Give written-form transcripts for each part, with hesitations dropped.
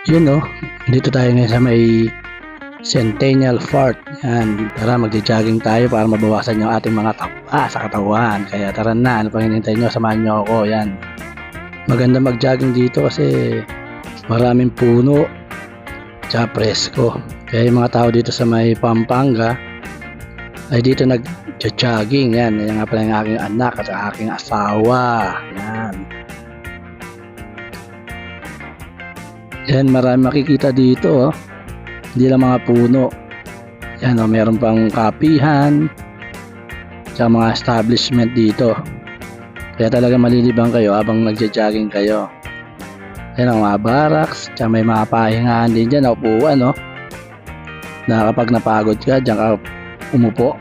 Yun no, dito tayo ngayon sa may Centennial Park. Yan, tara magja-jogging tayo para mabawasan yung ating mga taba sa katawan. Kaya tara na, ano pang hinihintay nyo, samahan nyo ako. Yan, maganda mag-jogging dito kasi maraming puno tsaka presko. Kaya yung mga tao dito sa may Pampanga ay dito nag-jogging. Yan, yan nga pala yung aking anak at aking asawa. Yan. Yan, marami makikita dito, oh. Hindi lang mga puno. Yan, oh, meron pang kapihan sa mga establishment dito. Kaya talaga malilibang kayo habang nagja-jogging kayo. Yan ang mga barracks, tsaka may mga pahingahan din dyan, upuan, no? Na kapag napagod ka, dyan ka umupo.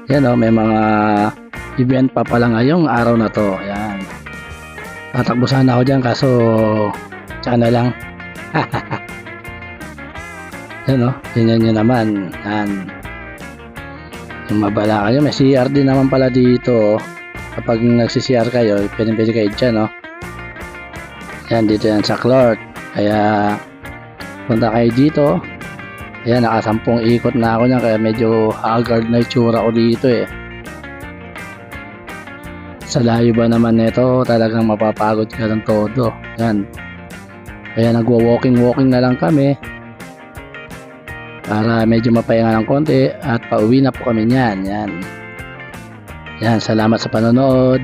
Yan, oh, may mga event pa pala ngayong araw na to. Yan. Tatakbo sana ako dyan kaso tsaka na lang. Yan o, tingnan nyo naman. Yan. Yung mabala kayo, may CR din naman pala dito. Kapag nagsi-CR kayo, pwede kayo dyan o. Yan, dito yan sa Clark. Kaya punta kayo dito. Yan, nakasampung ikot na ako dyan. Kaya medyo haggard na itsura ko dito eh. Sa layo ba naman nito, talagang mapapagod ka ng todo. Yan. Kaya nagwa-walking na lang kami para medyo mapahinga ng konti at pauwi na po kami niyan. Yan. Yan, salamat sa panonood.